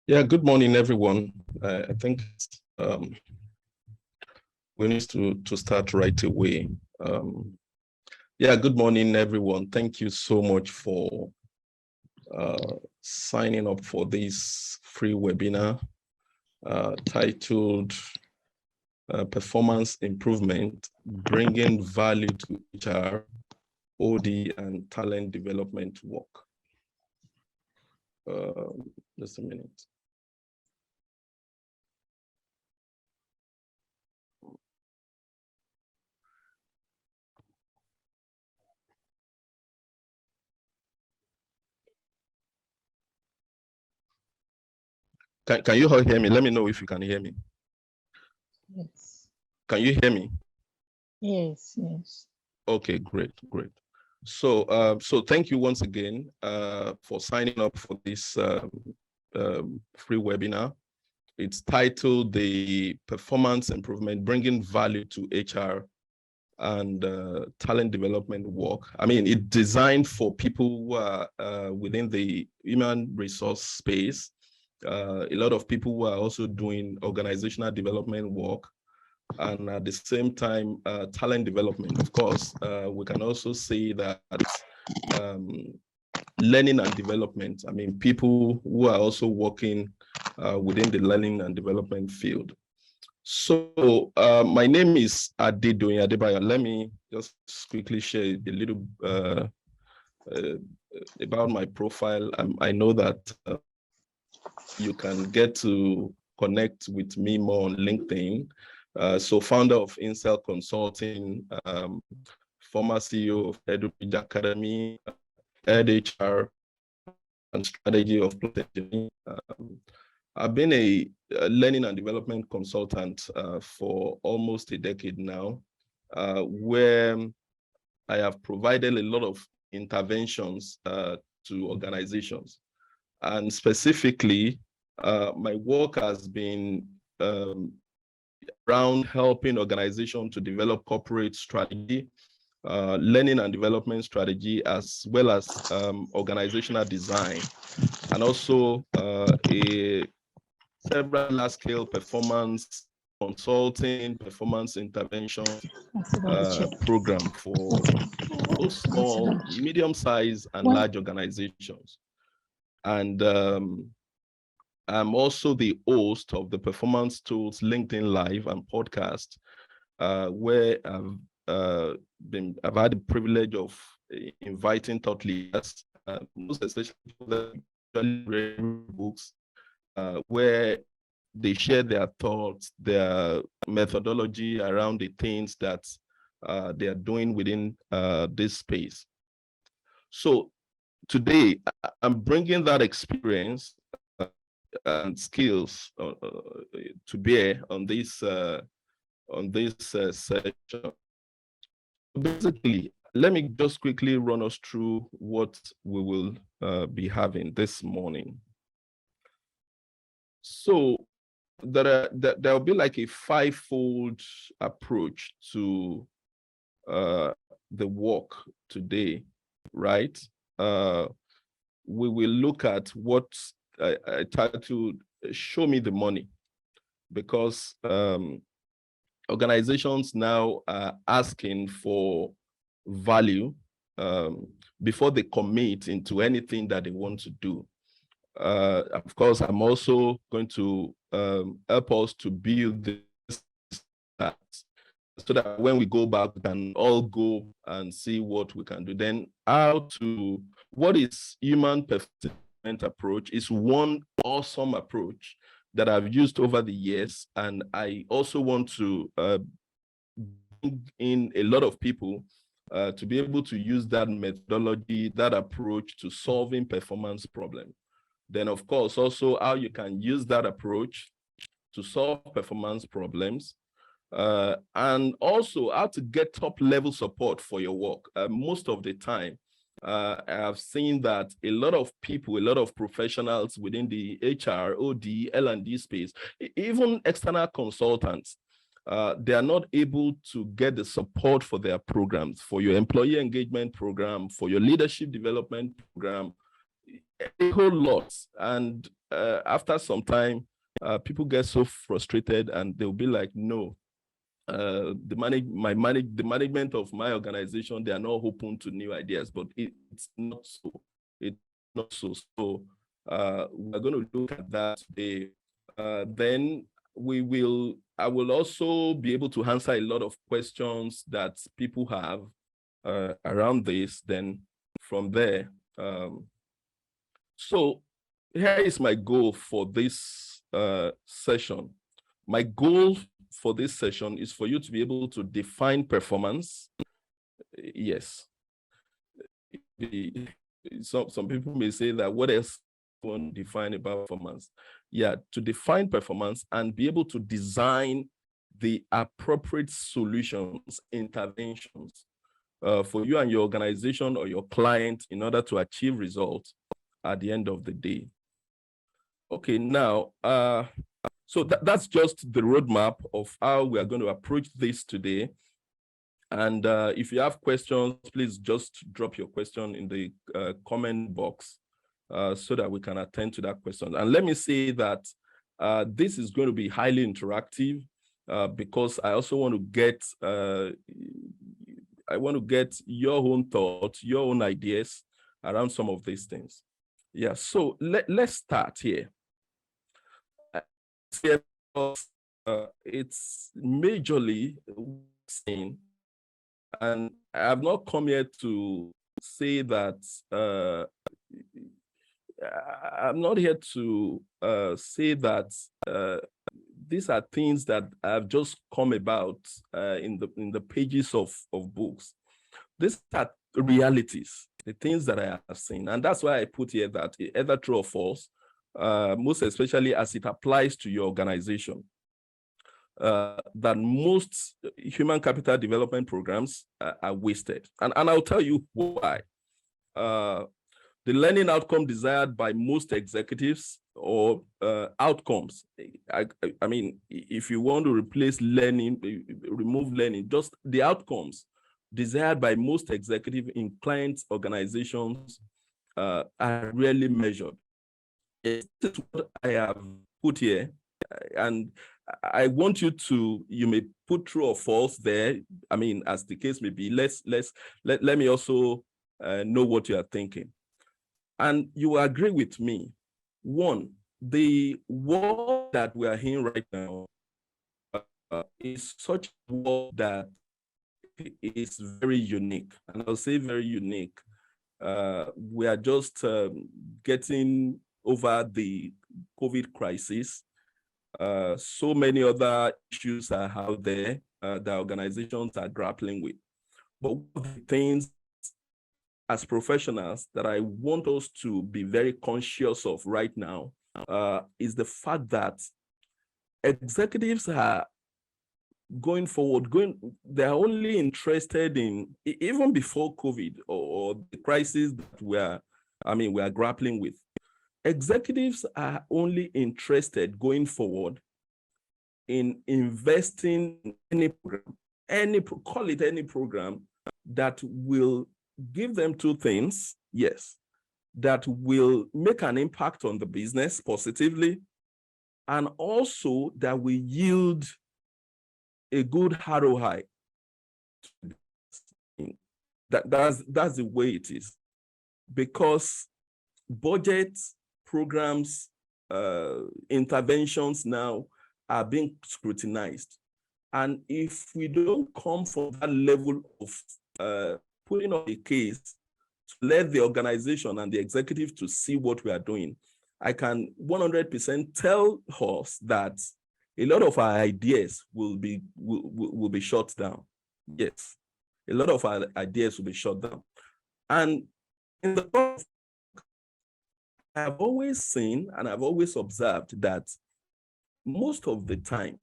Yeah, good morning, everyone. I think we need to start right away. Yeah, good morning, everyone. Thank you so much for signing up for this free webinar titled Performance Improvement, Bringing Value to HR, OD, and Talent Development Work. Just a minute. Can you all hear me? Let me know if you can hear me. Yes. Can you hear me? Yes, yes. Okay, great. So, so thank you once again for signing up for this free webinar. It's titled The Performance Improvement, Bringing Value to HR and Talent Development Work. I mean, it's designed for people who are within the human resource space. A lot of people who are also doing organizational development work, and at the same time, talent development. Of course, we can also say that learning and development, I mean, people who are also working within the learning and development field. So my name is Adedoyin Adebayo. Let me just quickly share a little about my profile. I know that you can get to connect with me more on LinkedIn. So founder of Insel Consulting, former CEO of Edubridge Academy, head HR and strategy of Plot Engineering. I've been a learning and development consultant for almost a decade now, where I have provided a lot of interventions to organizations. And specifically, my work has been around helping organizations to develop corporate strategy, learning and development strategy, as well as organizational design, and also a several large-scale performance consulting, performance intervention program for both small, medium-sized, and large organizations. And I'm also the host of the Performance Tools LinkedIn Live and podcast, where I've had the privilege of inviting thought leaders, most especially the books, where they share their thoughts, their methodology around the things that they are doing within this space. So today, I'm bringing that experience and skills to bear on this session. Basically, let me just quickly run us through what we will be having this morning. So there'll be like a five-fold approach to the work today, right? We will look at what I titled "Show Me the Money," because organizations now are asking for value before they commit into anything that they want to do. Of course, I'm also going to help us to build this so that when we go back, we can all go and see what we can do. Then what is human performance approach is one awesome approach that I've used over the years. And I also want to bring in a lot of people to be able to use that methodology, that approach to solving performance problems. Then, of course, also how you can use that approach to solve performance problems, and also how to get top-level support for your work. Most of the time, I have seen that a lot of people, a lot of professionals within the HR, OD, L&D space, even external consultants, they are not able to get the support for their programs, for your employee engagement program, for your leadership development program, a whole lot. And after some time, people get so frustrated and they'll be like, no, the management of my organization, they are not open to new ideas, but it's not so. It's not so. So we're going to look at that today. Then I will also be able to answer a lot of questions that people have around this. Then from there, so here is my goal for this session. My goal for this session is for you to be able to define performance. Yes. Some people may say that what else you want to define about performance? Yeah, to define performance and be able to design the appropriate solutions, interventions for you and your organization or your client in order to achieve results at the end of the day. Okay, now, so that's just the roadmap of how we are going to approach this today. And if you have questions, please just drop your question in the comment box so that we can attend to that question. And let me say that this is going to be highly interactive because I also want to get your own thoughts, your own ideas around some of these things. Yeah, so let's start here. It's majorly saying, and I have not come here to say that I'm not here to say that these are things that have just come about in the pages of books. These are realities, the things that I have seen, and that's why I put here that either true or false, most especially as it applies to your organization. That most human capital development programs are wasted. And I'll tell you why. The learning outcome desired by most executives or outcomes. I mean, if you want to replace learning, remove learning, just the outcomes desired by most executives in clients' organizations are rarely measured. This is what I have put here. And I want you may put true or false there. I mean, as the case may be, let me also know what you are thinking. And you will agree with me. One, the world that we are in right now is such a world that is very unique. And I'll say very unique. We are just getting over the COVID crisis. So many other issues are out there that organizations are grappling with. But one of the things as professionals that I want us to be very conscious of right now is the fact that executives are going forward, they're only interested in, even before COVID or the crisis that we are grappling with, executives are only interested going forward in investing in any program, call it any program that will give them two things, yes, that will make an impact on the business positively, and also that will yield a good ROI. That's the way it is. Because budgets, programs, interventions now are being scrutinized. And if we don't come from that level of putting on a case to let the organization and the executive to see what we are doing, I can 100% tell us that a lot of our ideas will be shut down. Yes, a lot of our ideas will be shut down. And in the past, I've always seen and I've always observed that most of the time,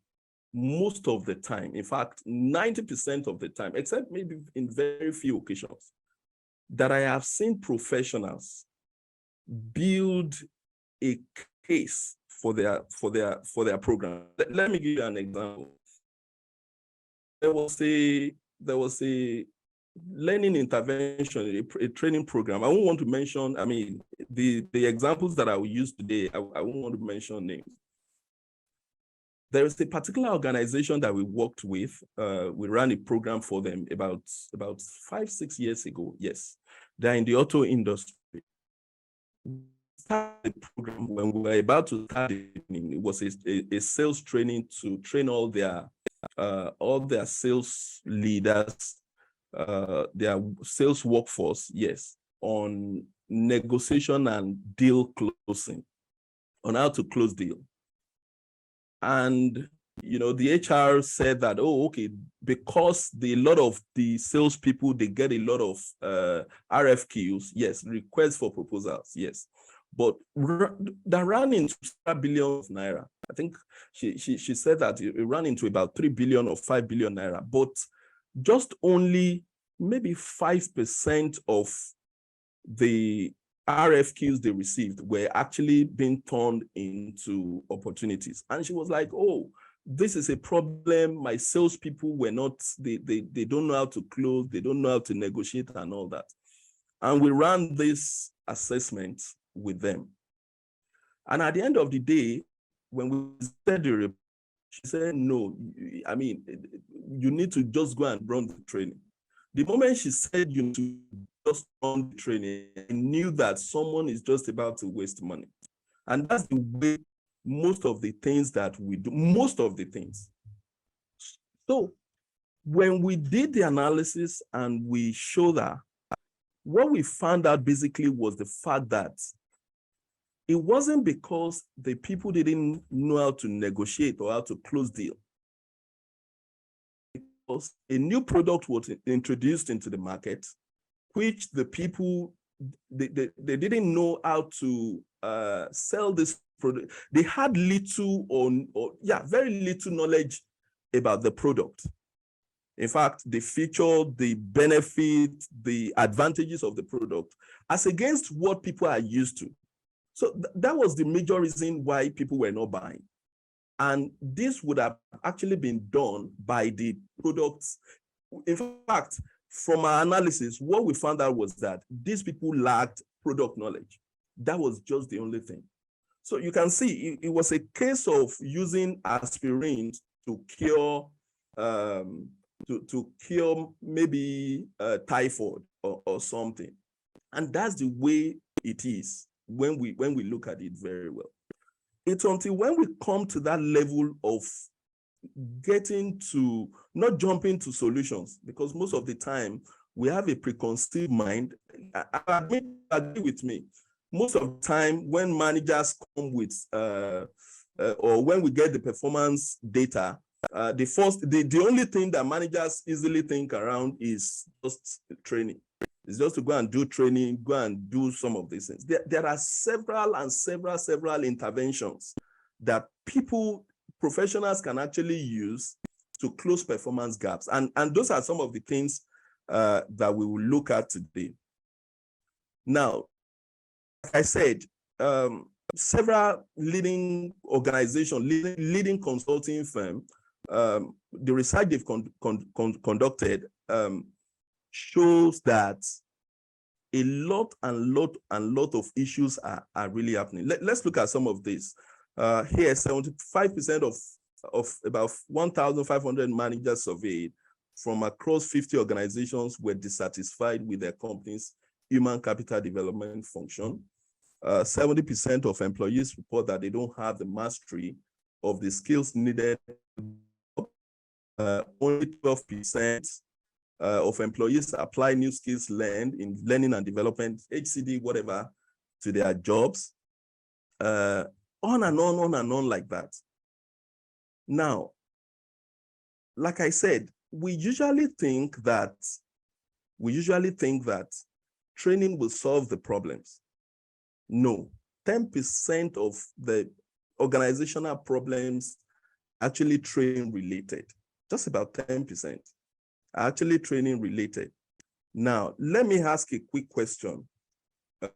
in fact, 90% of the time, except maybe in very few occasions, that I have seen professionals build a case for their program. Let me give you an example. There was a learning intervention, a training program. I won't want to mention, I mean, the examples that I will use today, I won't want to mention names. There is a particular organization that we worked with. We ran a program for them about 5-6 years ago. Yes, they're in the auto industry. The program when we were about to start it was a sales training to train all their sales leaders, their sales workforce, yes, on negotiation and deal closing, on how to close deal. And the HR said that, oh, okay, because a lot of the salespeople, they get a lot of RFQs, yes, requests for proposals, yes, but that ran into billion of naira. I think she said that it ran into about 3 billion or 5 billion naira, but just only maybe 5% of the RFQs they received were actually being turned into opportunities. And she was like, oh, this is a problem. My salespeople were not, they don't know how to close, they don't know how to negotiate and all that. And we ran this assessment with them. And at the end of the day, when we said the report, she said, no, I mean, you need to just go and run the training. The moment she said you need to just run the training, I knew that someone is just about to waste money. And that's the way most of the things that we do, most of the things. So when we did the analysis and we showed that, what we found out basically was the fact that it wasn't because the people didn't know how to negotiate or how to close deal. Because a new product was introduced into the market, which the people, they didn't know how to sell this product. They had little very little knowledge about the product. In fact, the feature, the benefit, the advantages of the product, as against what people are used to. So that was the major reason why people were not buying. And this would have actually been done by the products. In fact, from our analysis, what we found out was that these people lacked product knowledge. That was just the only thing. So you can see it was a case of using aspirin to cure to cure maybe typhoid or something. And that's the way it is when we look at it very well. It's until when we come to that level of getting to, not jumping to solutions, because most of the time we have a preconceived mind. Agree with me. Most of the time when managers come with, or when we get the performance data, the only thing that managers easily think around is just training. It's just to go and do training, go and do some of these things. There are several interventions that professionals can actually use to close performance gaps. And those are some of the things that we will look at today. Now, like I said, several leading organizations, leading consulting firm, the research they've conducted shows that a lot of issues are really happening. Let's look at some of this. Here, 75% of about 1,500 managers surveyed from across 50 organizations were dissatisfied with their company's human capital development function. 70% of employees report that they don't have the mastery of the skills needed. Only 12% of employees apply new skills learned in learning and development, HCD, whatever, to their jobs. On and on like that. Now, like I said, we usually think that training will solve the problems. No, 10% of the organizational problems actually training related. Just about 10% are actually training related. Now, let me ask a quick question.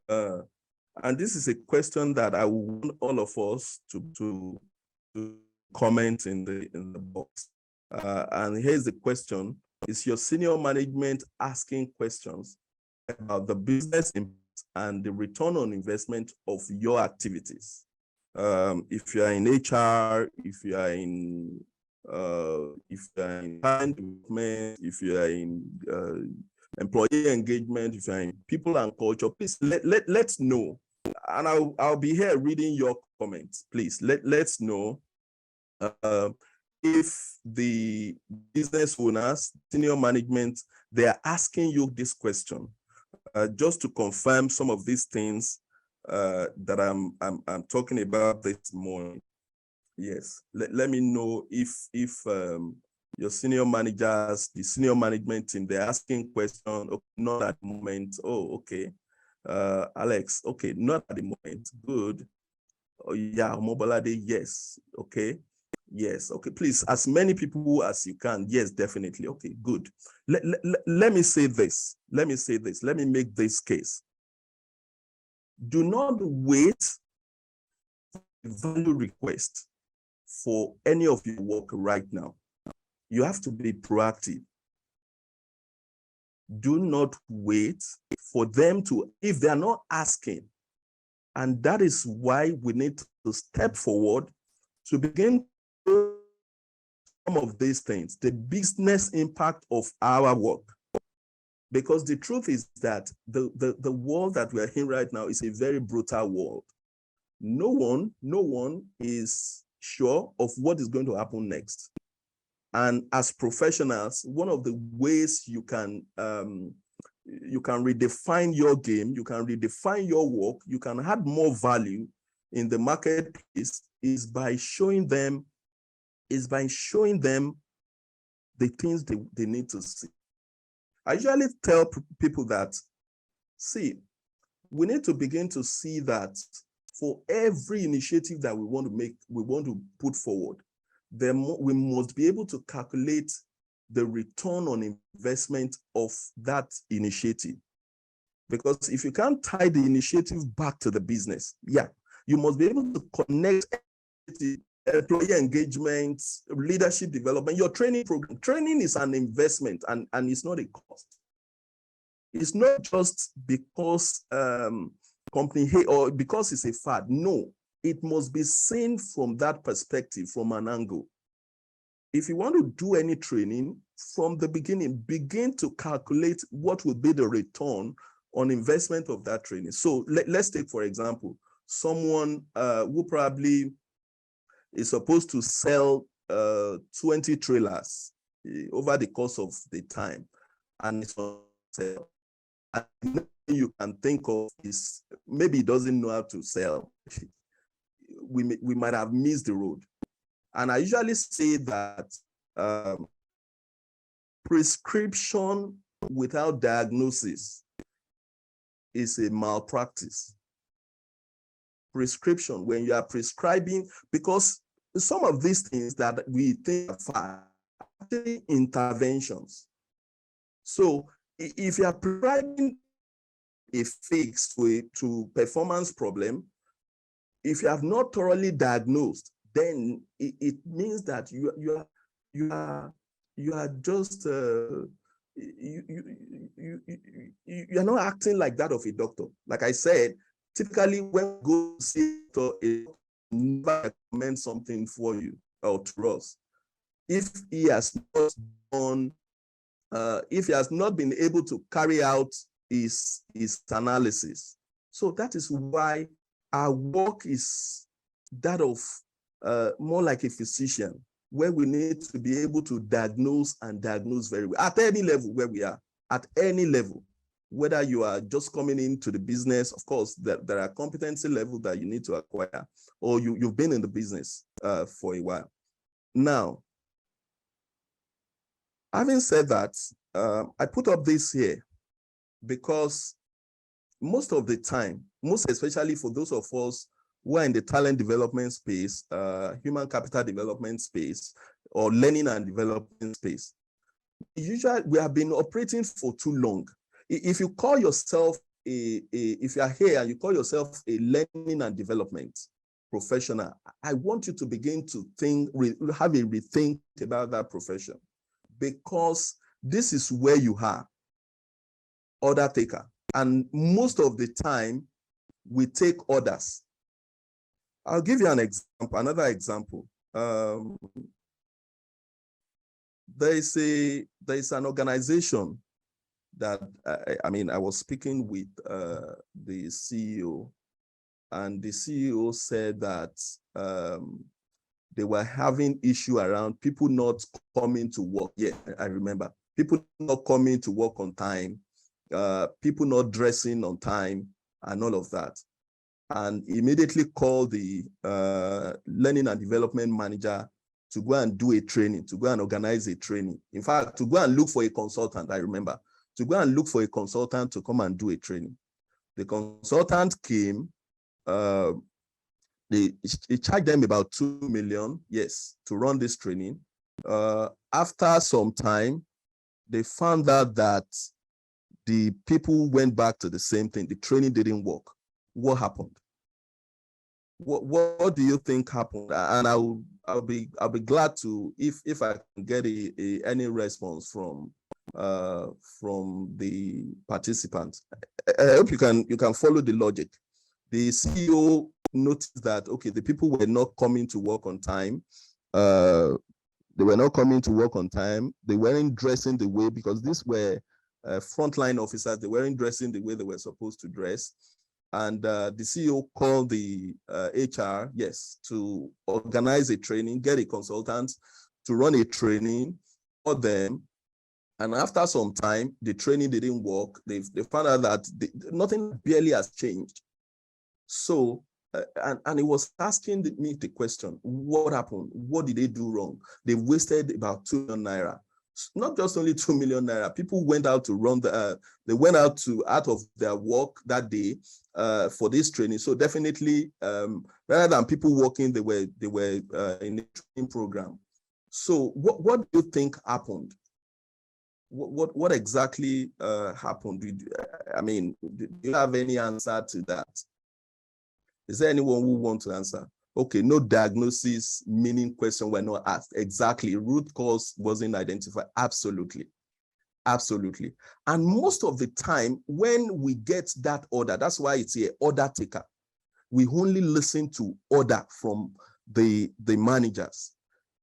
And this is a question that I want all of us to comment in the box. And here's the question. Is your senior management asking questions about the business impact and the return on investment of your activities? If you are in HR, if you are in talent development, if you are in employee engagement, if you are in people and culture, please let's know. And I'll be here reading your comments. Please let's know if the business owners, senior management, they are asking you this question, just to confirm some of these things that I'm talking about this morning. Yes, let me know if your senior managers, the senior management team, they're asking questions. Okay, not at the moment. Oh, okay. Alex, okay, not at the moment. Good. Oh, yeah, Mobolade, yes. Okay. Yes, okay, please, as many people as you can. Yes, definitely. Okay, good. Let me say this. Let me make this case. Do not wait for value request for any of your work right now. You have to be proactive. Do not wait for them to, if they are not asking. And that is why we need to step forward to begin some of these things, the business impact of our work. Because the truth is that the world that we are in right now is a very brutal world. No one is sure of what is going to happen next. And as professionals, one of the ways you can redefine your game, you can redefine your work, you can add more value in the marketplace is by showing them the things they need to see. I usually tell people that, see, we need to begin to see that for every initiative that we want to make, we want to put forward, we must be able to calculate the return on investment of that initiative. Because if you can't tie the initiative back to the business, yeah, you must be able to connect employee engagement, leadership development, your training program. Training is an investment and it's not a cost. It's not just because company hey or because it's a fad. No, it must be seen from that perspective, from an angle. If you want to do any training from the beginning, begin to calculate what will be the return on investment of that training. So let's take, for example, someone who probably is supposed to sell 20 trailers over the course of the time, and it's on sale. And you can think of is maybe he doesn't know how to sell. We might have missed the road. And I usually say that prescription without diagnosis is a malpractice. Prescription, when you are prescribing, because some of these things that we think are actually interventions. So if you are prescribing a fix to performance problem, if you have not thoroughly diagnosed, then it means that you are just you're not acting like that of a doctor. Like I said, typically when we go to see a doctor, it never recommend something for you or to us if he has not done, if he has not been able to carry out his analysis. So that is why our work is that of more like a physician, where we need to be able to diagnose and diagnose very well at any level where we are, at any level, whether you are just coming into the business. Of course, there are competency levels that you need to acquire, or you've been in the business for a while. Now, having said that, I put up this here because most of the time, most especially for those of us who are in the talent development space, human capital development space, or learning and development space, usually we have been operating for too long. If you call yourself if you are here and you call yourself a learning and development professional, I want you to begin to think, have a rethink about that profession, because This is where you are, order taker. And most of the time, we take orders. I'll give you an example, another example. There is an organization that, I was speaking with the CEO, and the CEO said that they were having issue around people not coming to work. Yeah, I remember. People not coming to work on time, people not dressing on time, and all of that. And immediately called the learning and development manager to go and do a training, to go and organize a training. In fact, to go and look for a consultant, I remember, to go and look for a consultant to come and do a training. The consultant came, they charged them about 2 million, yes, to run this training. After some time, they found out that the people went back to the same thing. The training didn't work. What happened? What do you think happened? And I'll be glad to, if I can get any response from the participants. I hope you can follow the logic. The CEO noticed that, okay, the people were not coming to work on time. They were not coming to work on time. They weren't dressing the way, because these were frontline officers. They weren't dressing the way they were supposed to dress. And the CEO called the HR, yes, to organize a training, get a consultant to run a training for them. And after some time, the training didn't work. They found out that nothing barely has changed. So, and he was asking me the question, what happened? What did they do wrong? They wasted about 2 million naira. Not just only 2 million naira. People went out to run they went out of their work that day for this training. So definitely, rather than people working, they were in a training program. So what do you think happened? What exactly happened? Do you have any answer to that? Is there anyone who wants to answer? Okay, no diagnosis, meaning question were not asked. Exactly, root cause wasn't identified. Absolutely, absolutely. And most of the time, when we get that order, that's why it's an order taker. We only listen to order from the managers.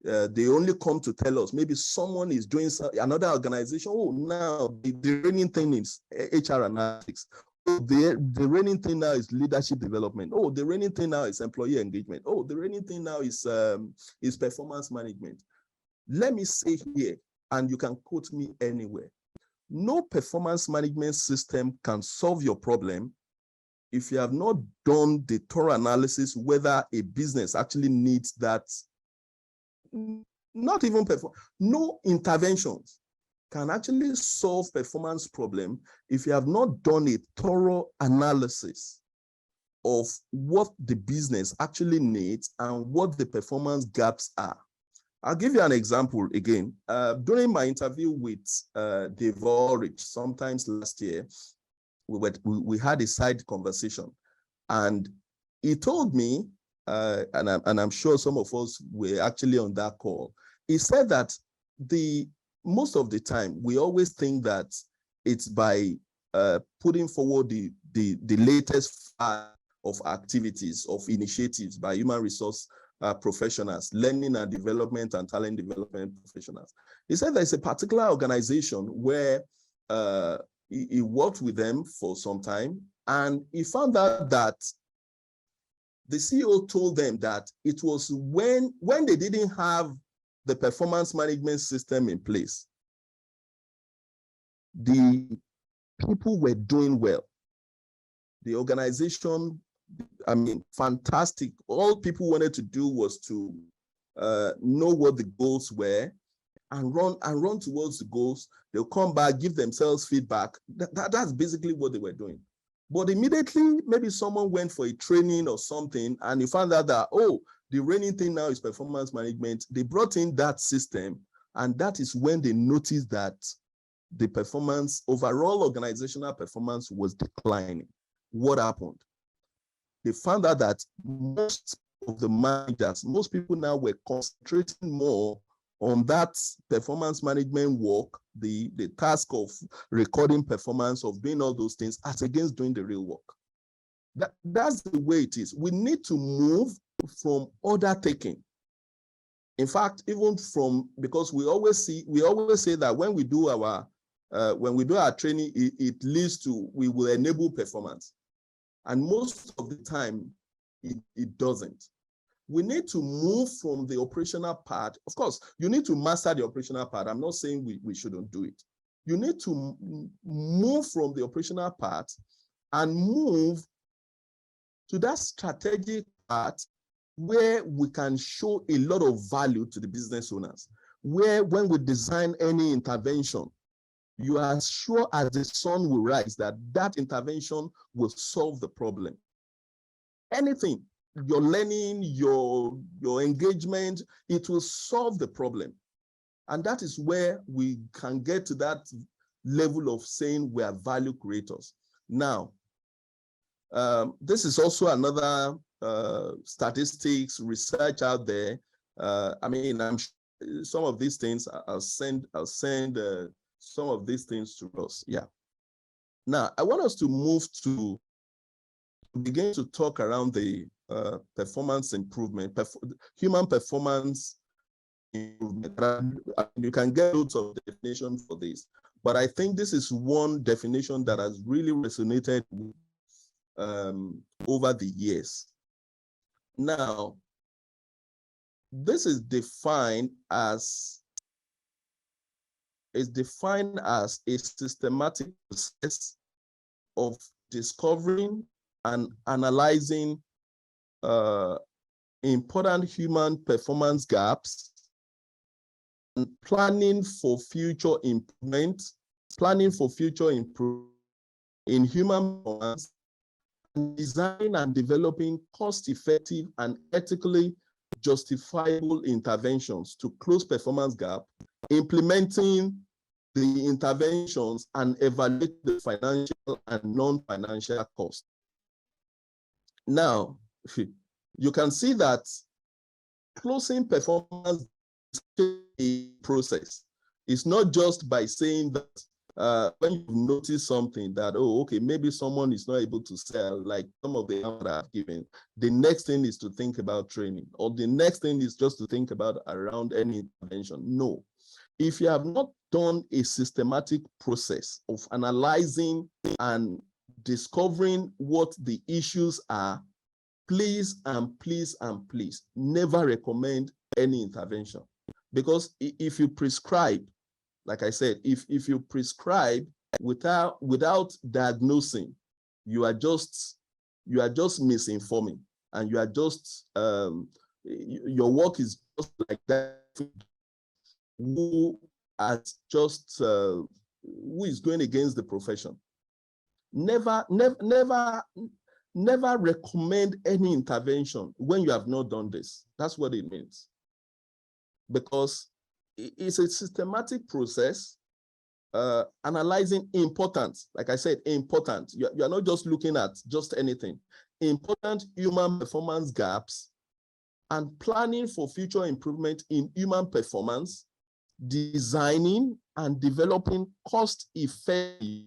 They only come to tell us, maybe someone is doing another organization. Oh, now the reigning thing is HR analytics. The reigning thing now is leadership development. Oh, the reigning thing now is employee engagement. Oh, the reigning thing now is performance management. Let me say here, and you can quote me anywhere, no performance management system can solve your problem if you have not done the thorough analysis whether a business actually needs that. Not even no interventions can actually solve performance problem if you have not done a thorough analysis of what the business actually needs and what the performance gaps are. I'll give you an example again. During my interview with Dave Ulrich, sometimes last year, we had a side conversation, and he told me, and I'm sure some of us were actually on that call. He said that most of the time we always think that it's by putting forward the latest of activities, of initiatives by human resource professionals, learning and development and talent development professionals. He said there's a particular organization where he worked with them for some time, and he found out that the CEO told them that it was when they didn't have the performance management system in place, the people were doing well. The organization, fantastic. All people wanted to do was to know what the goals were and run towards the goals. They'll come back, give themselves feedback. That's basically what they were doing. But immediately, maybe someone went for a training or something, and you found out that, oh, the reigning thing now is performance management. They brought in that system, and that is when they noticed that the performance, overall organizational performance, was declining. What happened? They found out that most of the managers, most people now were concentrating more on that performance management work, the task of recording performance, of doing all those things, as against doing the real work. That's the way it is. We need to move from order taking. In fact, even from, because we always say that when we do our training, it leads to, we will enable performance. And most of the time, it doesn't. We need to move from the operational part. Of course, you need to master the operational part. I'm not saying we shouldn't do it. You need to move from the operational part and move to that strategic part where we can show a lot of value to the business owners, where when we design any intervention, you are sure as the sun will rise that that intervention will solve the problem. Anything, your learning, your engagement, it will solve the problem. And that is where we can get to that level of saying we are value creators. Now, this is also another statistics research out there. I mean, I'm sure some of these things, I'll send some of these things to us. Yeah. Now, I want us to move to begin to talk around the performance improvement, human performance improvement. You can get loads of definitions for this, but I think this is one definition that has really resonated over the years. Now, this is defined as a systematic process of discovering and analyzing important human performance gaps and planning for future improvement, in human performance, design and developing cost-effective and ethically justifiable interventions to close performance gap, implementing the interventions and evaluate the financial and non-financial costs. Now, you can see that closing performance is a process. It's not just by saying that when you notice something that, oh, okay, maybe someone is not able to sell, like some of the answers I've given, the next thing is to think about training, or the next thing is just to think about around any intervention. No. If you have not done a systematic process of analyzing and discovering what the issues are, please and please and please never recommend any intervention. Because if you prescribe, like I said, if you prescribe without diagnosing, you are just misinforming, and you are just your work is just like that who is going against the profession. Never recommend any intervention when you have not done this. That's what it means. Because it's a systematic process, analyzing important, like I said, important. You're not just looking at just anything. Important human performance gaps and planning for future improvement in human performance, designing and developing cost-effective.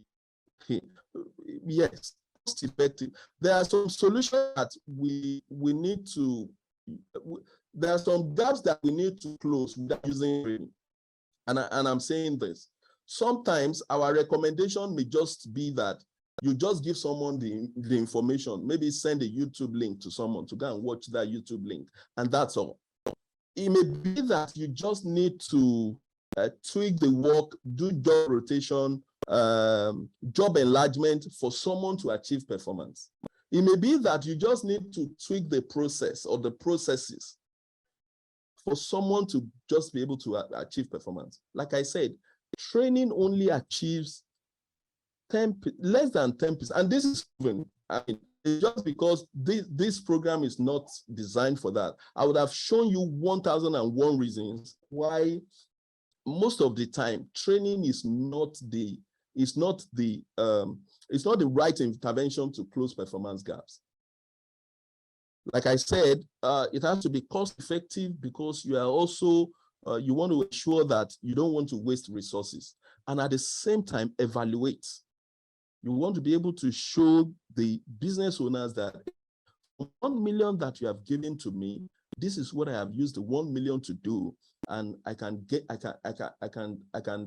Yes, cost-effective. There are some solutions that we need to, there are some gaps that we need to close without using training. And I'm saying this. Sometimes our recommendation may just be that you just give someone the information, maybe send a YouTube link to someone to go and watch that YouTube link, and that's all. It may be that you just need to tweak the work, do job rotation, job enlargement for someone to achieve performance. It may be that you just need to tweak the process or the processes for someone to just be able to achieve performance. Like I said, training only achieves less than 10%. And this is proven. I mean, just because this program is not designed for that. I would have shown you 1001 reasons why most of the time training is not the right intervention to close performance gaps. Like I said, it has to be cost effective because you are also You want to ensure that you don't want to waste resources, and at the same time evaluate. You want to be able to show the business owners that 1 million that you have given to me, this is what I have used the 1 million to do, and I can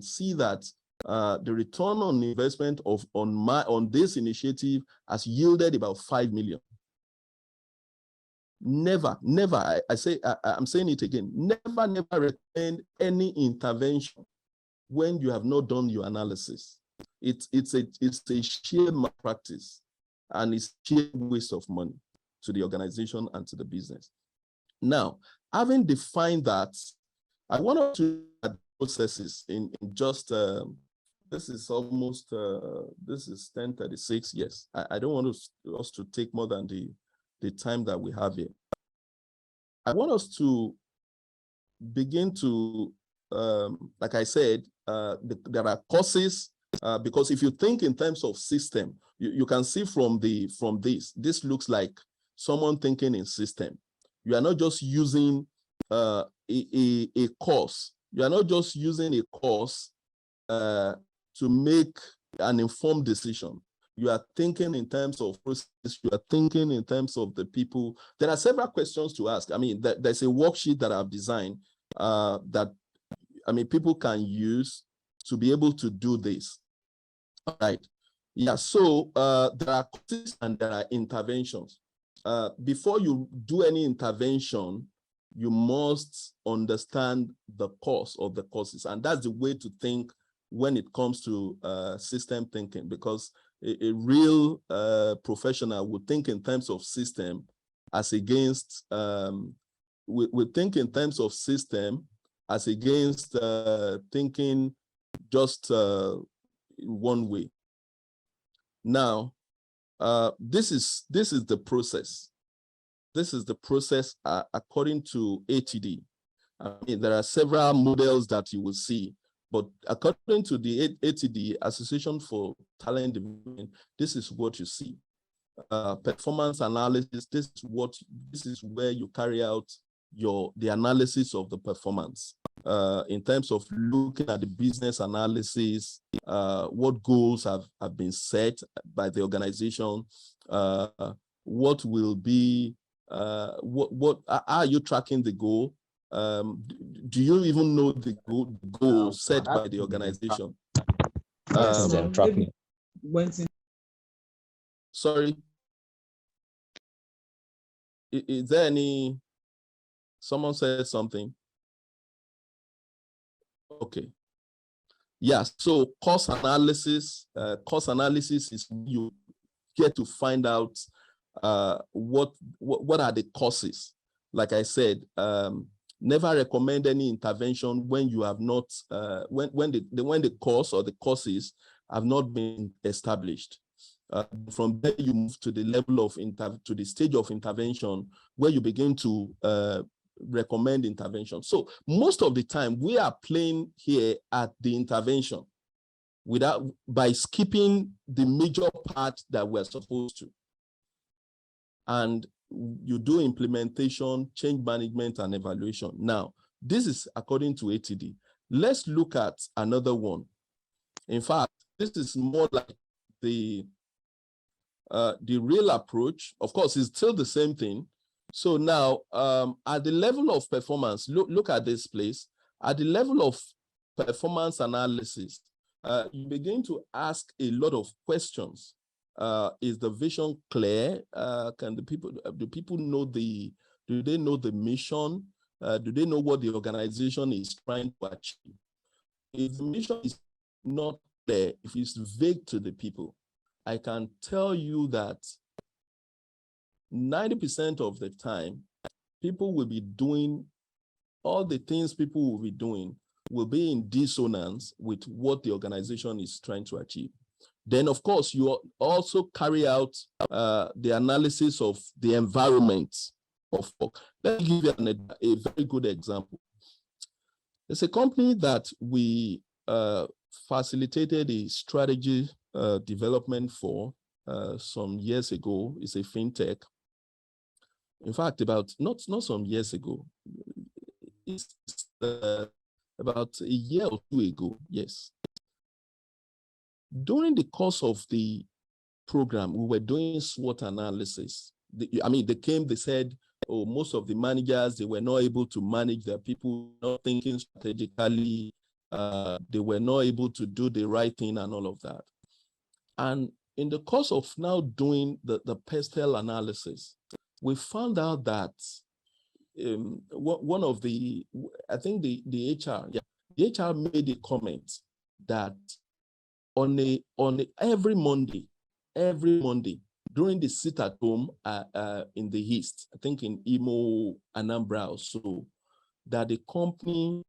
see that the return on investment on this initiative has yielded about 5 million. Never, I'm saying it again, never recommend any intervention when you have not done your analysis. It's a sheer malpractice, and it's sheer waste of money to the organization and to the business. Now, having defined that, I want to add processes in just this is almost this is 10:36. Yes, I don't want us to take more than the time that we have here. I want us to begin to, like I said, there are courses, because if you think in terms of system, you can see from this looks like someone thinking in system. You are not just using a course. You are not just using a course to make an informed decision. You are thinking in terms of process. You are thinking in terms of the people. There are several questions to ask. I mean, there's a worksheet that I've designed that, I mean, people can use to be able to do this. All right. Yeah. So there are courses and there are interventions. Before you do any intervention, you must understand the course of the courses, and that's the way to think when it comes to system thinking, because a real professional would think in terms of system as against, we think in terms of system as against thinking just one way. Now, this is the process. This is the process according to ATD. I mean, there are several models that you will see, but according to the ATD, Association for Talent Development, this is what you see. Performance analysis, this is where you carry out the analysis of the performance in terms of looking at the business analysis, what goals have been set by the organization, what will be, what are you tracking the goal? Do you even know the goal set by the organization? Sorry, is there any? Someone said something. Okay. Yeah. So cost analysis is you get to find out what are the causes. Like I said, never recommend any intervention when you have not when the cause or the causes have not been established. From there, you move to the level of to the stage of intervention where you begin to recommend intervention. So most of the time, we are playing here at the intervention by skipping the major part that we're supposed to. And you do implementation, change management, and evaluation. Now, this is according to ATD. Let's look at another one. In fact, this is more like the real approach. Of course, it's still the same thing. So now, at the level of performance, look at this place. At the level of performance analysis, you begin to ask a lot of questions. Is the vision clear? Do people know do they know the mission? Do they know what the organization is trying to achieve? If the mission is not there, if it's vague to the people, I can tell you that 90% of the time, people will be doing all the things people will be doing will be in dissonance with what the organization is trying to achieve. Then, of course, you also carry out the analysis of the environment of work. Let me give you a very good example. It's a company that we facilitated a strategy development for some years ago. It's a fintech. In fact, about not some years ago. It's about a year or two ago. Yes. During the course of the program, we were doing SWOT analysis. They came, they said, oh, most of the managers, they were not able to manage their people, not thinking strategically. They were not able to do the right thing and all of that. And in the course of now doing the PESTEL analysis, we found out that one of the, I think the HR, the HR made a comment that every Monday during the sit at home in the East, I think in Imo, Anambra or so, that the company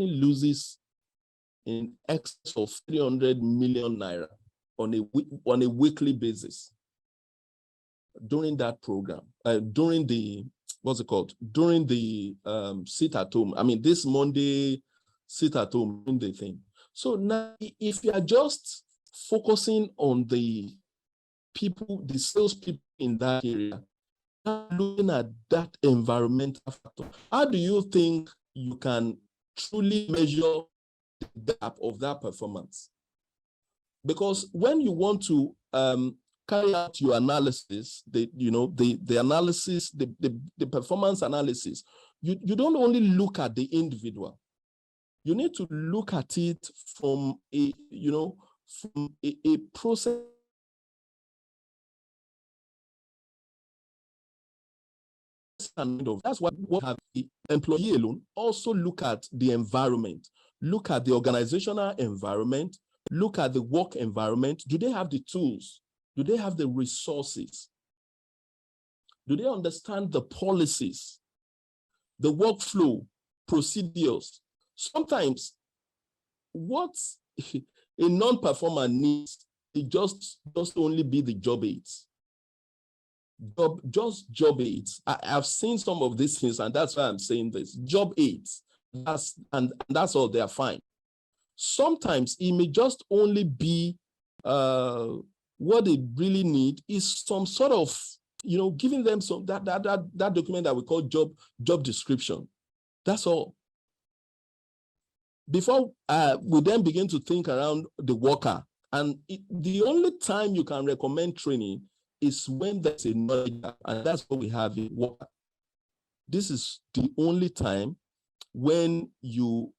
loses in excess of 300 million naira on a weekly basis during that program, during the, during the sit at home. This Monday sit at home in the thing. So now, if you are just focusing on the people, the salespeople in that area, looking at that environmental factor, how do you think you can truly measure the gap of that performance? Because when you want to carry out your analysis, the analysis, the performance analysis, you don't only look at the individual. You need to look at it from a process. That's why we have the employee alone also look at the environment, look at the organizational environment, look at the work environment. Do they have the tools? Do they have the resources? Do they understand the policies, the workflow, procedures? Sometimes what a non-performer needs is just only be the job aids. Job aids. I've seen some of these things, and that's why I'm saying this. Job aids. That's all. They are fine. Sometimes it may just only be what they really need is some sort of, giving them some that document that we call job description. That's all. Before we then begin to think around the worker, and the only time you can recommend training is when there's a knowledge gap, and that's what we have in worker. This is the only time when you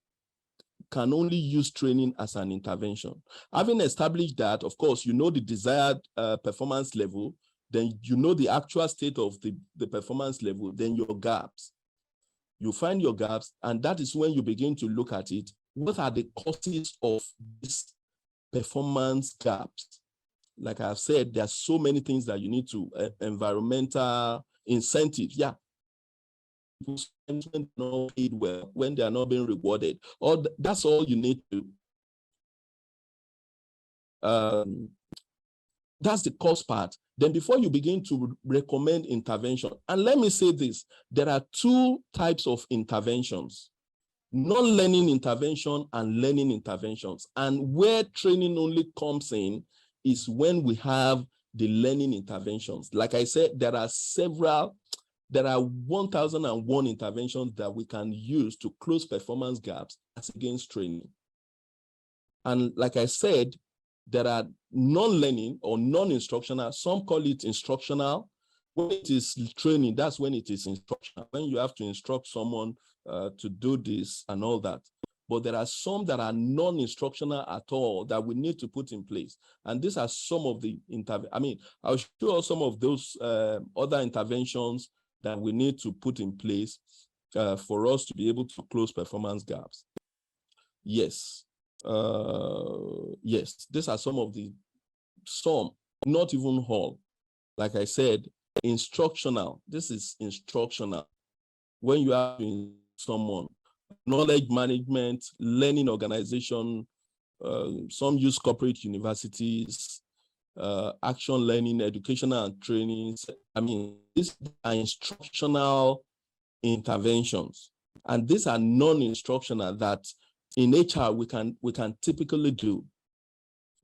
can only use training as an intervention. Having established that, of course, you know the desired performance level, then you know the actual state of the performance level, then your gaps. You find your gaps, and that is when you begin to look at it. What are the causes of these performance gaps? Like I've said, there are so many things that you need to, environmental incentives. Yeah. When they're not paid well, when they are not being rewarded, or that's all you need to. That's the cost part. Then before you begin to recommend intervention, and let me say this, there are two types of interventions: non-learning intervention and learning interventions. And where training only comes in is when we have the learning interventions. Like I said, there are 1,001 interventions that we can use to close performance gaps as against training. And like I said, there are non-learning or non-instructional. Some call it instructional. When it is training, that's when it is instructional, when you have to instruct someone to do this and all that. But there are some that are non-instructional at all that we need to put in place. And these are some of the I'll show you some of those other interventions that we need to put in place for us to be able to close performance gaps. Yes. Yes, these are some of not even all. Like I said, instructional. This is instructional. When you have someone, knowledge management, learning organization, some use corporate universities, action learning, educational and trainings. These are instructional interventions, and these are non-instructional that in HR we can typically do.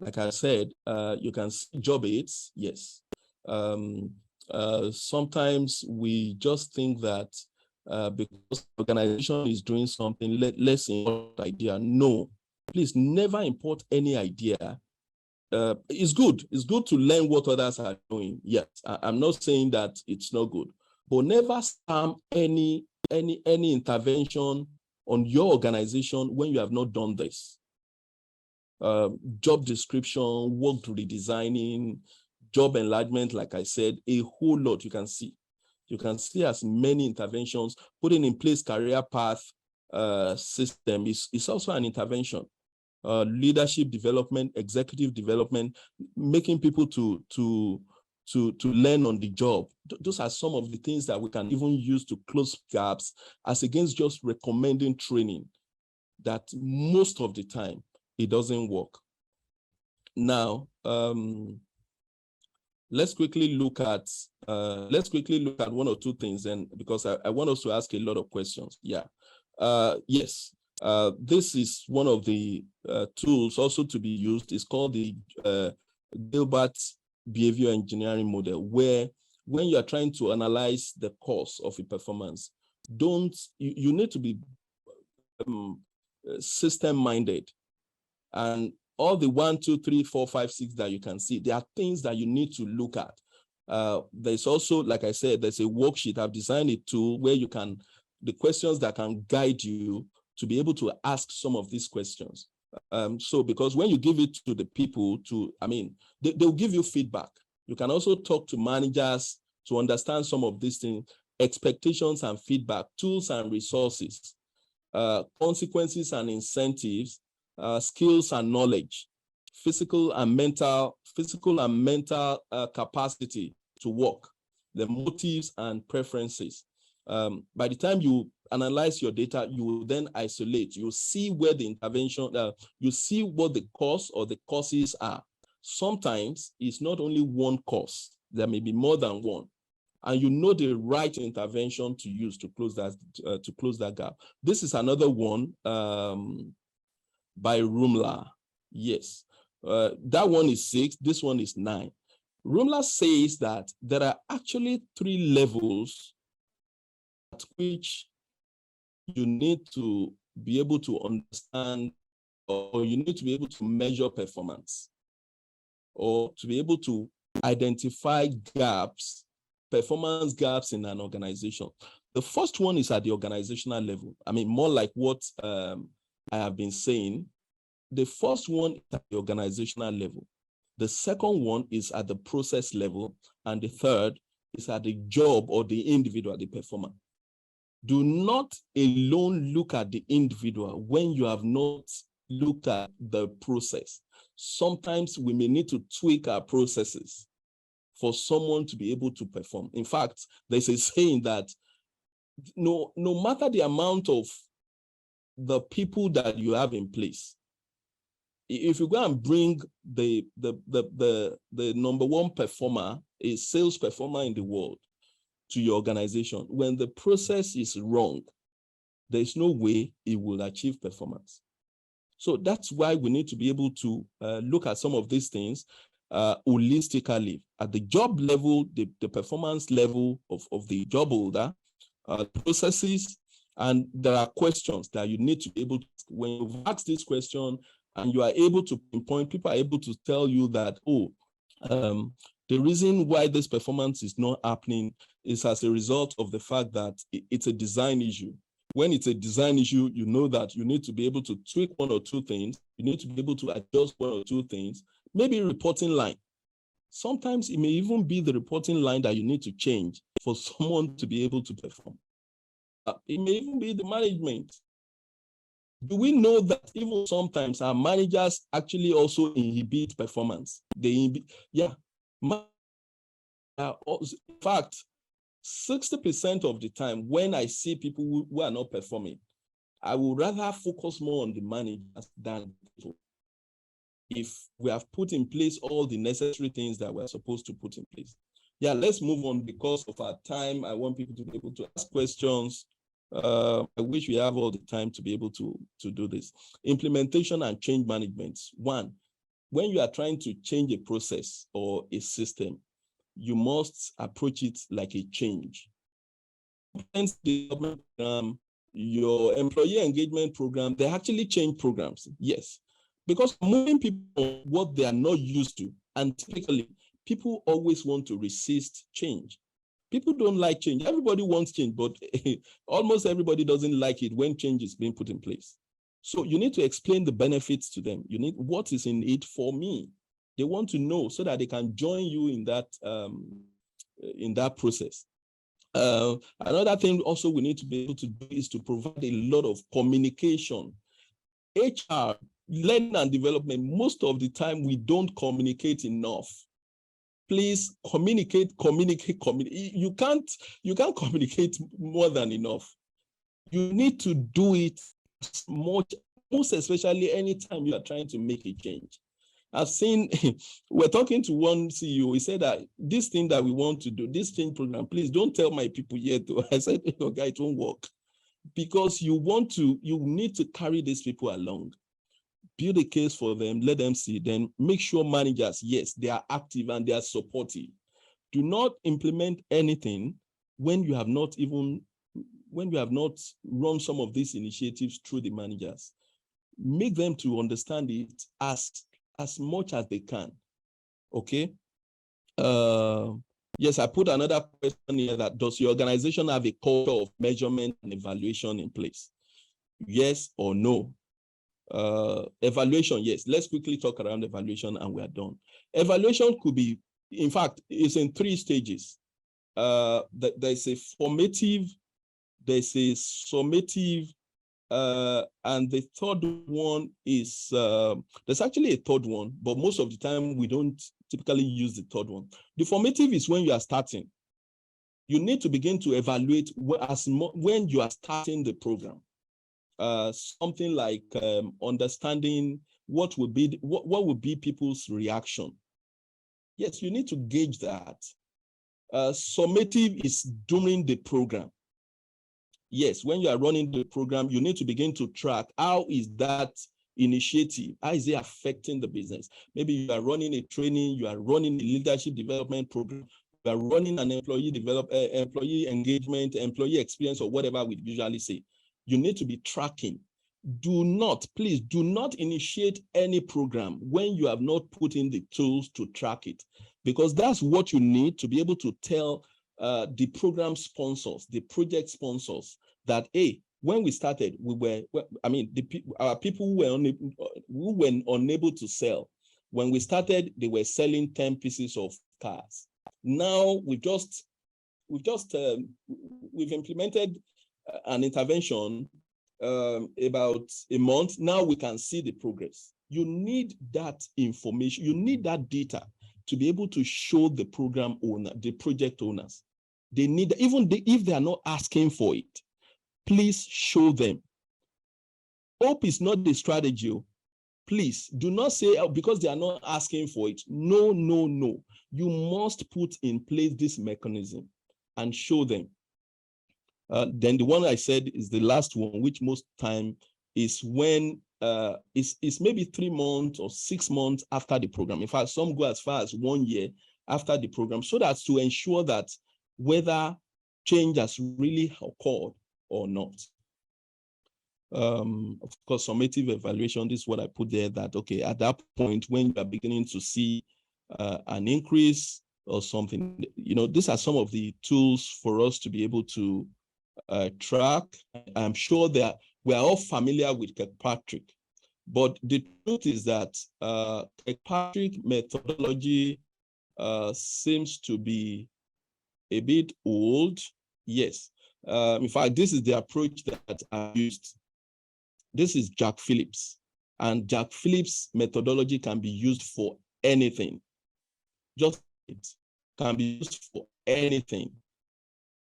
Like I said, you can see job aids, yes. Sometimes we just think that because the organization is doing something, let's import idea. No, please never import any idea. It's good. It's good to learn what others are doing. Yes, I'm not saying that it's not good, but never stamp any intervention on your organization when you have not done this. Job description, work redesigning, job enlargement, like I said, a whole lot you can see. You can see as many interventions. Putting in place career path system is also an intervention. Leadership development, executive development, making people to learn on the job. Those are some of the things that we can even use to close gaps, as against just recommending training that most of the time it doesn't work. Now, let's quickly look at one or two things, and because I want us to ask a lot of questions. Yeah. Yes. This is one of the tools also to be used. It's called the Gilbert Behavior Engineering Model, where when you are trying to analyze the cause of a performance, you need to be system-minded. And all the 1, 2, 3, 4, 5, 6 that you can see, there are things that you need to look at. There's also, like I said, there's a worksheet. I've designed a tool where you can, the questions that can guide you to be able to ask some of these questions. So because when you give it to the people they'll give you feedback. You can also talk to managers to understand some of these things, expectations and feedback, tools and resources, consequences and incentives, skills and knowledge, physical and mental capacity to work, the motives and preferences. By the time you analyze your data, you will then isolate. You see where the intervention, you see what the cause or the causes are. Sometimes it's not only one cause, there may be more than one. And you know the right intervention to use to close that gap. This is another one by Rumler. Yes, that one is 6, this one is 9. Rumler says that there are actually 3 levels at which you need to be able to understand, or you need to be able to measure performance, or to be able to identify gaps, performance gaps in an organization. The first one is at the organizational level. I mean, more like what I have been saying. The first one is at the organizational level. The second one is at the process level. And the third is at the job or the individual, the performer. Do not alone look at the individual when you have not looked at the process. Sometimes we may need to tweak our processes for someone to be able to perform. In fact, there's a saying that no matter the amount of the people that you have in place, if you go and bring the number one performer, a sales performer in the world, to your organization, when the process is wrong, there's no way it will achieve performance. So that's why we need to be able to look at some of these things holistically. At the job level, the performance level of the job holder, processes, and there are questions that you need to be able to, when you've asked this question and you are able to pinpoint, people are able to tell you that, the reason why this performance is not happening is as a result of the fact that it's a design issue. When it's a design issue, you know that you need to be able to tweak 1 or 2 things. You need to be able to adjust 1 or 2 things, maybe reporting line. Sometimes it may even be the reporting line that you need to change for someone to be able to perform. It may even be the management. Do we know that even sometimes our managers actually also inhibit performance? In fact, 60% of the time when I see people who are not performing, I would rather focus more on the managers than people. If we have put in place all the necessary things that we're supposed to put in place. Yeah, let's move on because of our time. I want people to be able to ask questions. I wish we have all the time to be able to do this. Implementation and change management. 1, when you are trying to change a process or a system, you must approach it like a change. Development program, your employee engagement program, they actually change programs, yes, because moving people what they are not used to, and typically people always want to resist change. People don't like change. Everybody wants change, but almost everybody doesn't like it when change is being put in place. So you need to explain the benefits to them. You need what is in it for me. They want to know so that they can join you in that process. Another thing also we need to be able to do is to provide a lot of communication. HR, learning and development, most of the time we don't communicate enough. Please communicate. You can't communicate more than enough. You need to do it much, most especially anytime you are trying to make a change. I've seen, we're talking to one CEO, he said that this thing that we want to do, this change program, please don't tell my people yet. I said, okay, it won't work. Because you need to carry these people along. Build a case for them, let them see, then make sure managers, yes, they are active and they are supportive. Do not implement anything when you have not run some of these initiatives through the managers. Make them to understand it as much as they can, okay? Yes, I put another question here that does your organization have a culture of measurement and evaluation in place? Yes or no? Evaluation, yes. Let's quickly talk around evaluation and we are done. Evaluation could be, in fact, it's in 3 stages. There's a formative, there's a summative, and the third one is, there's actually a third one, but most of the time we don't typically use the third one. The formative is when you are starting. You need to begin to evaluate when you are starting the program. Something like understanding what would be people's reaction. Yes, you need to gauge that. Summative is during the program. Yes, when you are running the program, you need to begin to track how is that initiative, how is it affecting the business? Maybe you are running a training, you are running a leadership development program, you are running an employee engagement, employee experience, or whatever we usually say. You need to be tracking. Please do not initiate any program when you have not put in the tools to track it, because that's what you need to be able to tell the program sponsors, the project sponsors, that, hey, when we started, our people who were unable to sell. When we started, they were selling 10 pieces of cars. Now we've implemented an intervention about a month. Now we can see the progress. You need that information. You need that data to be able to show the program owner, the project owners. They need, if they are not asking for it, please show them. Hope is not the strategy. Please do not say, oh, because they are not asking for it. No, no, no. You must put in place this mechanism and show them. Then the one I said is the last one, which most time is when it's maybe 3 months or 6 months after the program. In fact, some go as far as 1 year after the program, so that's to ensure that whether change has really occurred or not. Of course, summative evaluation, this is what I put there, that, okay, at that point, when you are beginning to see an increase or something, these are some of the tools for us to be able to track. I'm sure that we are all familiar with Kirkpatrick, but the truth is that Kirkpatrick methodology seems to be a bit old. Yes. In fact, this is the approach that I used. This is Jack Phillips, and Jack Phillips methodology can be used for anything. Just it can be used for anything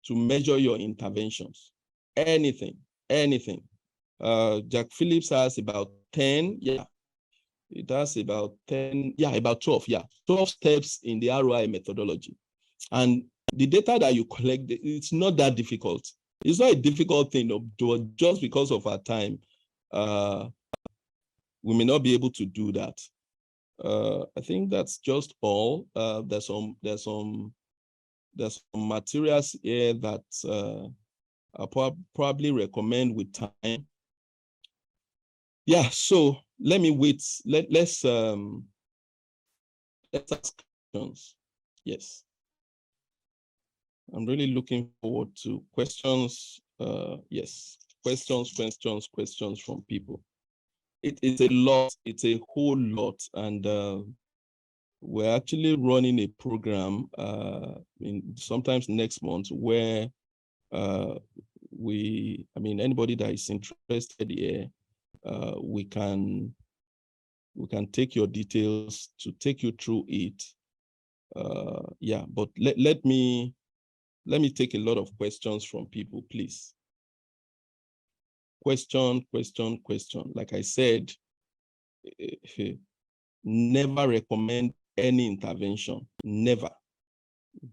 to measure your interventions. Anything. Jack Phillips has about 10, it has about 10, about 12, 12 steps in the ROI methodology. And the data that you collect, it's not that difficult. It's not a difficult thing, just because of our time. We may not be able to do that. I think that's just all. There's some materials here that I'll probably recommend with time. Yeah, so let me wait. Let's ask questions. Yes. I'm really looking forward to questions. Yes, questions from people. It's a lot, it's a whole lot. And we're actually running a program sometimes next month where anybody that is interested here, we can take your details to take you through it. Yeah, but let me take a lot of questions from people, please. Question. Like I said, never recommend any intervention, never,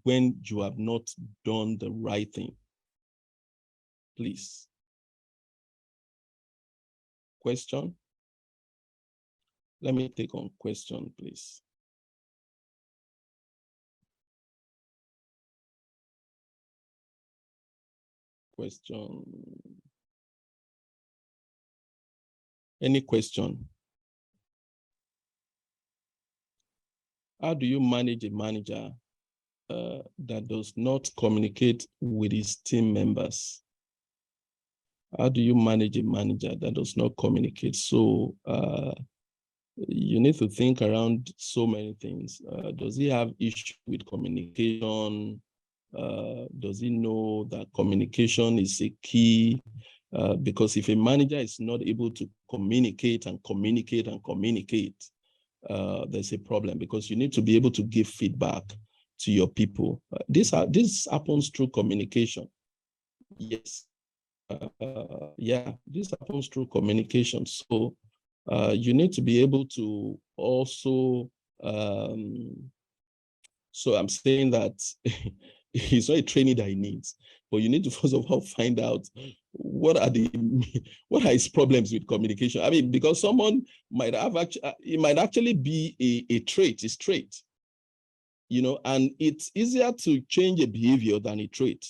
when you have not done the right thing. Please. Question? Let me take on question, please. Question. Any question? How do you manage a manager that does not communicate with his team members? How do you manage a manager that does not communicate? So you need to think around so many things. Does he have issue with communication? Does he know that communication is a key? Because if a manager is not able to communicate, there's a problem, because you need to be able to give feedback to your people. This happens through communication. Yes. Yeah, this happens through communication. So you need to be able to also, so I'm saying that it's not a training that he needs, but you need to first of all find out what are his problems with communication. I mean, because someone might have it might actually be a trait, his trait, and it's easier to change a behavior than a trait,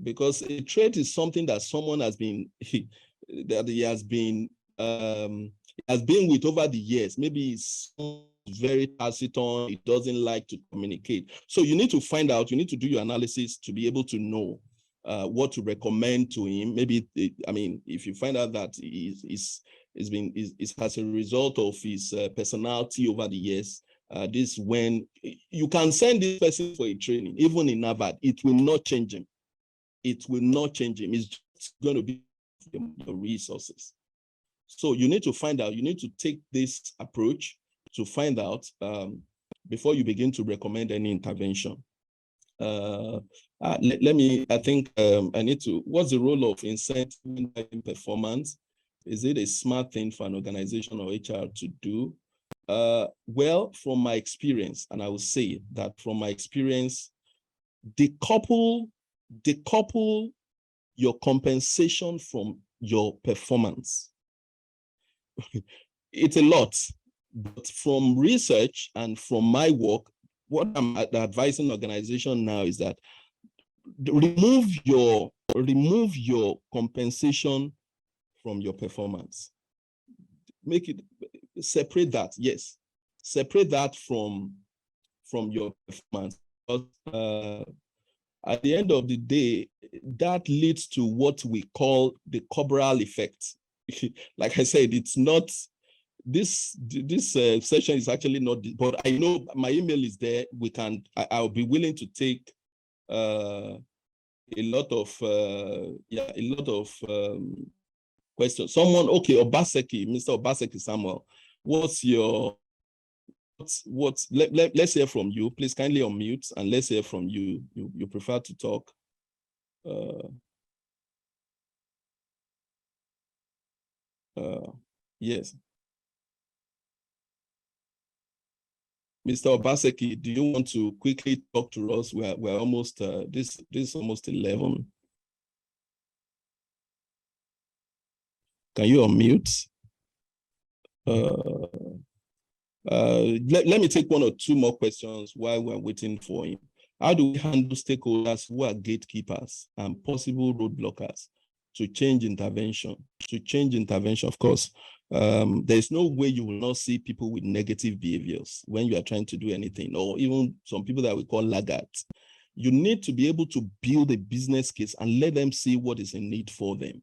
because a trait is something that someone has been that he has been with over the years. Maybe it's very taciturn, it doesn't like to communicate. So you need to find out, you need to do your analysis to be able to know what to recommend to him. Maybe, if you find out that it's as a result of his personality over the years, this when you can send this person for a training, even in Harvard, it will not change him. It will not change him. It's just going to be the resources. So you need to find out, you need to take this approach to find out before you begin to recommend any intervention. Let me, I think I need to, what's the role of incentive in performance? Is it a smart thing for an organization or HR to do? Well, from my experience, and I will say that from my experience, decouple your compensation from your performance. It's a lot, but from research and from my work, what I'm advising organization now is that remove your compensation from your performance. Make it, separate that. Yes, separate that from your performance. At the end of the day, that leads to what we call the Cabral effect. Like I said, it's not, this session is actually not, but I know my email is there. I'll be willing to take a lot of questions. Someone, okay, Obaseki, Mr. Obaseki Samuel, let's hear from you. Please kindly unmute and let's hear from you. You prefer to talk. Yes. Mr. Obaseki, do you want to quickly talk to us? We're almost, this is almost 11. Can you unmute? Let me take one or two more questions while we're waiting for him. How do we handle stakeholders who are gatekeepers and possible roadblockers to change intervention? Of course, there's no way you will not see people with negative behaviors when you are trying to do anything, or even some people that we call laggards. You need to be able to build a business case and let them see what is in need for them.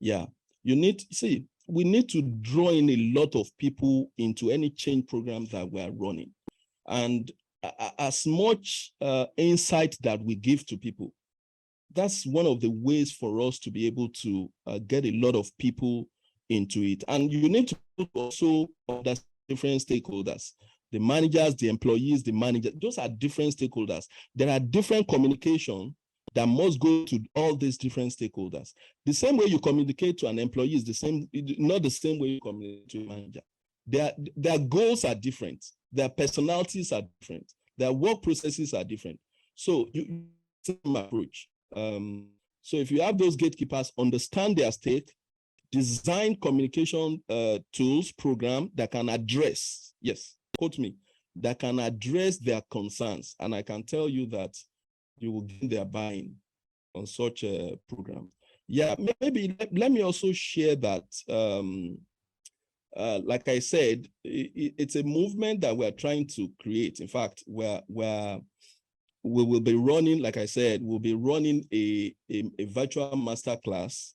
Yeah, we need to draw in a lot of people into any change program that we are running. And as much insight that we give to people, that's one of the ways for us to be able to get a lot of people into it. And you need to also understand different stakeholders, the managers, the employees, the managers. Those are different stakeholders. There are different communication that must go to all these different stakeholders. The same way you communicate to an employee is the same, not the same way you communicate to a manager. Their goals are different. Their personalities are different. Their work processes are different. So you same approach. So if you have those gatekeepers, understand their stake, design communication tools, program that can address, yes, quote me, that can address their concerns. And I can tell you that you will get their buy-in on such a program. Yeah, maybe let me also share that, like I said, it's a movement that we're trying to create. In fact, we will be running, like I said, we'll be running a virtual masterclass.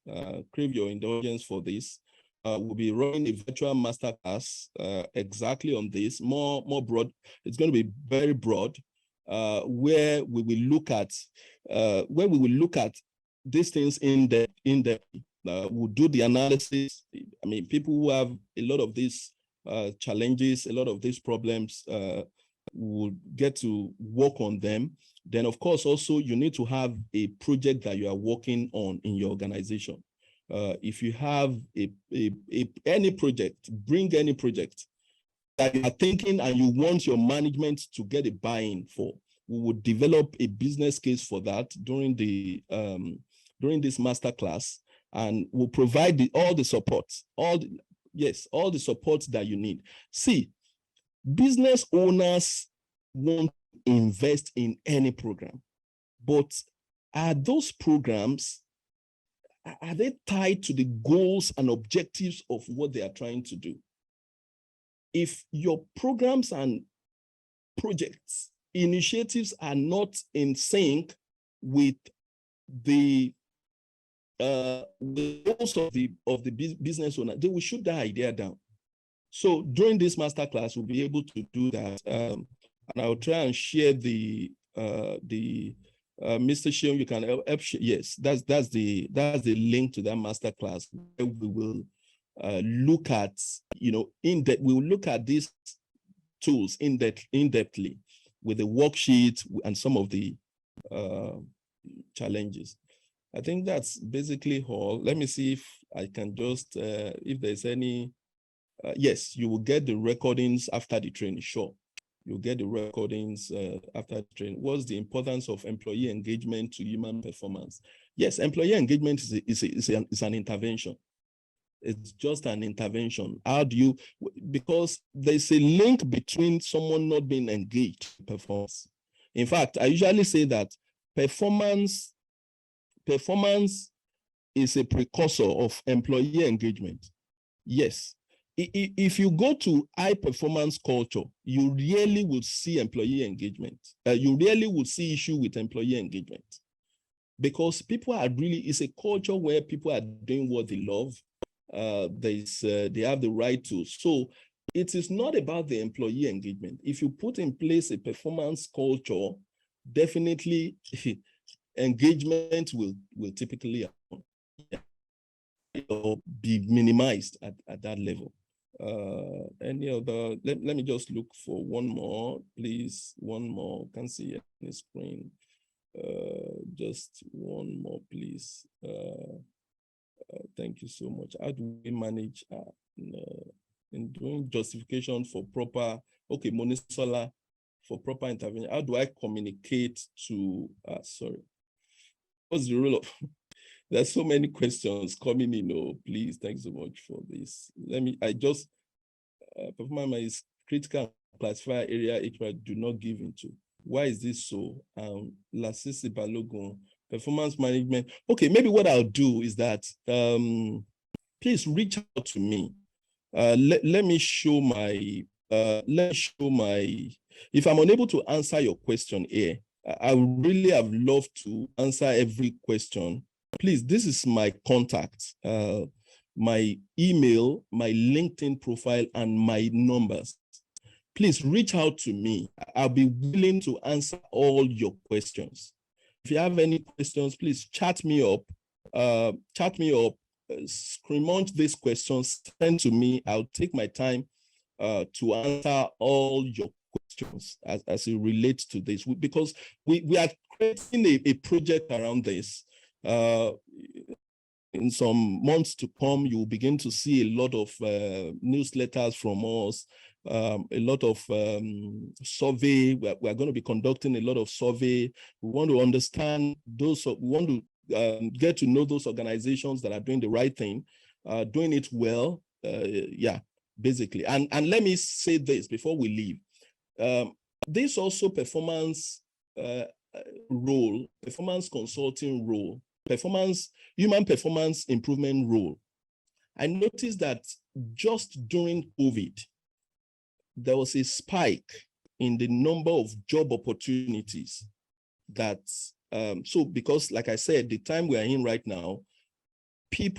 Crave your indulgence for this. We'll be running a virtual masterclass exactly on this, more broad. It's going to be very broad, where we will look at these things in depth. We'll do the analysis. I mean, people who have a lot of these challenges, a lot of these problems, will get to work on them. Then, of course, also you need to have a project that you are working on in your organization. If you have any project, bring any project that you are thinking and you want your management to get a buy-in for. We will develop a business case for that during this masterclass, and we'll provide all the support, all the support that you need. See, business owners want to invest in any program, but are those programs, are they tied to the goals and objectives of what they are trying to do? If your programs and projects, initiatives are not in sync with the goals of the business owner, they will shoot that idea down. So during this masterclass, we'll be able to do that, and I'll try and share the Mr. Shion, you can help. Yes, that's the link to that masterclass where we will look at, we will look at these tools in depthly with the worksheet and some of the challenges. I think that's basically all. Let me see if I can just, if there's any, yes, you will get the recordings after the training, sure. You'll get the recordings after the training. What's the importance of employee engagement to human performance? Yes, employee engagement is an intervention. It's just an intervention. How do you, because there's a link between someone not being engaged in performance. In fact, I usually say that performance is a precursor of employee engagement. Yes. If you go to high performance culture, you really will see employee engagement. You really will see issue with employee engagement, because people are really, it's a culture where people are doing what they love. They have the right to. So it is not about the employee engagement. If you put in place a performance culture, definitely engagement will typically be minimized at that level. Any other, let me just look for one more, please. One more, can't see any screen. Just one more, please. Thank you so much. How do we manage in doing justification for proper, okay, Monisola, for proper intervention? How do I communicate to, sorry. What's the role of, there's so many questions coming in. Oh, please, thanks so much for this. I just, performance critical classifier area HVAC do not give into. Why is this so? Lasisi Balogun, performance management. Okay, maybe what I'll do is that please reach out to me. Let me show my, if I'm unable to answer your question here, I would really have loved to answer every question. Please, this is my contact, my email, my LinkedIn profile, and my numbers. Please reach out to me. I'll be willing to answer all your questions. If you have any questions, please chat me up, screamont these questions, send to me. I'll take my time to answer all your questions as it relates to this, because we are creating a project around this. In some months to come, you will begin to see a lot of newsletters from us, a lot of survey. We're going to be conducting a lot of survey. We want to understand those, we want to get to know those organizations that are doing the right thing, doing it well, yeah, basically. And let me say this before we leave. This also performance role, performance consulting role, human performance improvement role. I noticed that just during COVID, there was a spike in the number of job opportunities that, so because like I said, the time we are in right now,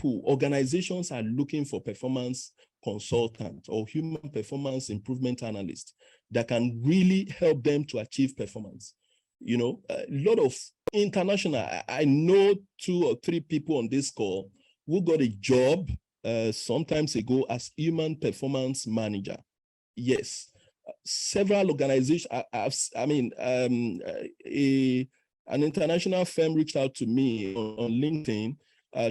organizations are looking for performance consultants or human performance improvement analysts that can really help them to achieve performance. You know, a lot of international, I know 2 or 3 people on this call who got a job sometimes ago as human performance manager. Yes, several organizations, an international firm reached out to me on LinkedIn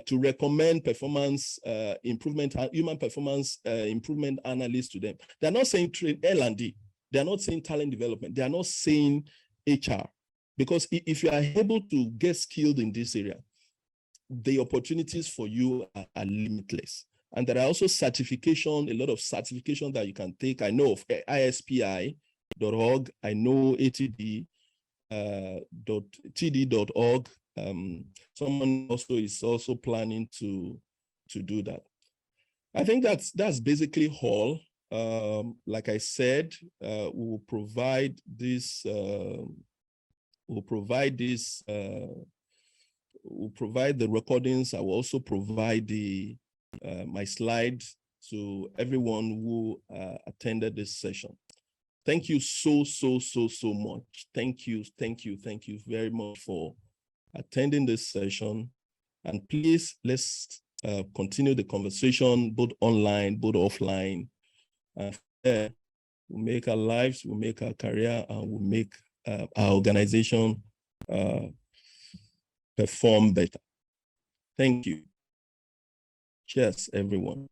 to recommend performance improvement, human performance improvement analysts to them. They're not saying L&D, they're not saying talent development, they're not saying HR. Because if you are able to get skilled in this area, the opportunities for you are limitless. And there are also certification, a lot of certification that you can take. I know of ispi.org. I know atd.td.org. Someone also is also planning to do that. I think that's basically all. Like I said, we will provide this. We'll provide the recordings. I will also provide my slides to everyone who attended this session. Thank you so much. Thank you very much for attending this session. And please, let's continue the conversation, both online, both offline. We'll make our lives, we'll make our career, and we'll make our organization perform better. Thank you. Cheers, everyone.